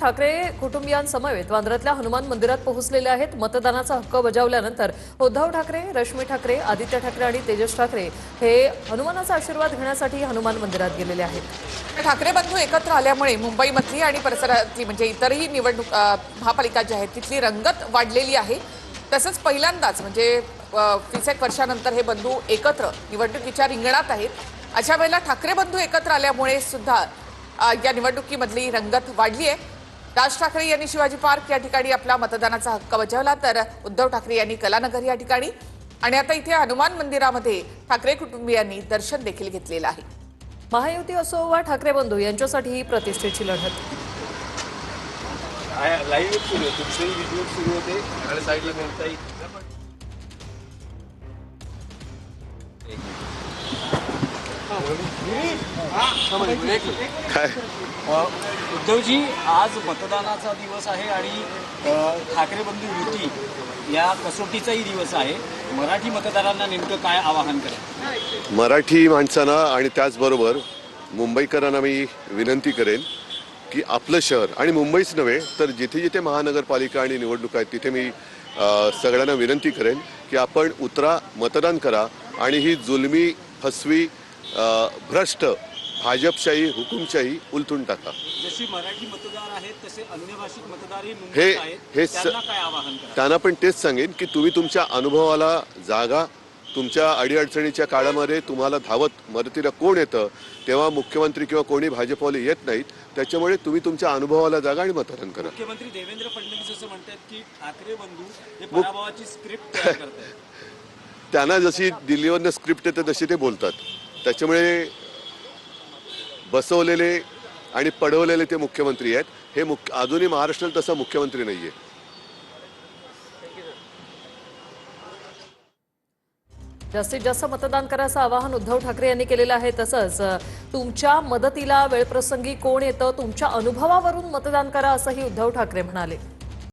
ठाकरे कुटुंबियांसमवेत वांद्र्यातल्या हनुमान मंदिरात पोहोचलेले आहेत। मतदानाचा हक्क बजावल्यानंतर उद्धव ठाकरे, रश्मी ठाकरे, आदित्य ठाकरे आणि तेजस ठाकरे हे हनुमानाचा आशीर्वाद घेण्यासाठी हनुमान मंदिरात गेलेले आहेत। ठाकरे बंधू एकत्र आल्यामुळे मुंबईमधली आणि परिसरातली म्हणजे इतरही निवडणूक महापालिका जी आहेत तिथली रंगत वाढलेली आहे। तसंच पहिल्यांदाच म्हणजे 20 वर्षानंतर हे बंधू एकत्र निवडणुकीच्या रिंगणात आहेत। अशा वेळेला ठाकरे बंधू एकत्र आल्यामुळे सुद्धा या निवडणुकीमधली रंगत वाढली आहे। राज ठाकरे यांनी शिवाजी पार्क या ठिकाणी आपला मतदानाचा हक्क बजावला, तर उद्धव ठाकरे यांनी कलानगर या ठिकाणी आणि आता इथे हनुमान मंदिरामध्ये ठाकरे कुटुंबियांनी दर्शन देखील घेतलेलं आहे। महायुती असो वा ठाकरे बंधू यांच्यासाठी ही प्रतिष्ठेची लढत। लाईव्ह सुरू होते, दुसरे व्हिडिओ सुरू होते आणि साईडला बोलताही उद्धवजी, आज मतदानाचा दिवस आहे आणि ठाकरे बंधू युती या कसोटीचाही दिवस आहे। मराठी मतदारांना नेमकं काय आवाहन करेल? मराठी माणसांना आणि त्याचबरोबर मुंबईकरांना मी विनंती करेन की आपलं शहर आणि मुंबईच नव्हे तर जिथे जिथे महानगरपालिका आणि निवडणूक आहेत तिथे मी सगळ्यांना विनंती करेन की आपण उतरा, मतदान करा आणि ही जुलमी, फसवी, भ्रष्ट भाजपशाही, हुकुमशाही उलटून टाका। जशी मराठी मतदार आहेत तसे अन्य भाषिक मतदारही मुंबईत आहेत, त्यांना काय आवाहन करेल? त्यांना पण तेच सांगेन की तुम्ही तुमच्या अनुभवाला जागा, तुमच्या अडीअडचणीच्या काळामध्ये तुम्हाला धावत मदतीला कोण येतं तेव्हा मुख्यमंत्री किंवा कोणी भाजपवाले येत नाहीत, त्याच्यामुळे तुम्ही तुमच्या अनुभवाला जागा आणि मतदान करा। मुख्यमंत्री देवेंद्र फडणवीस असं म्हणतात की ठाकरे बंधू हे पराभवाची स्क्रिप्ट तयार करतात। त्यांना जशी दिल्लीवरनं स्क्रिप्ट येते तशी ते बोलतात, त्याच्यामुळे बसवलेले आणि पडवलेले ते मुख्यमंत्री आहेत। हे अजूनही महाराष्ट्रात तसा मुख्यमंत्री नाहीये। जास्तीत जास्त मतदान करायचं आवाहन उद्धव ठाकरे यांनी केलेलं आहे। तसंच तुमच्या मदतीला वेळप्रसंगी कोण येतं, तुमच्या अनुभवावरून मतदान करा असंही उद्धव ठाकरे म्हणाले।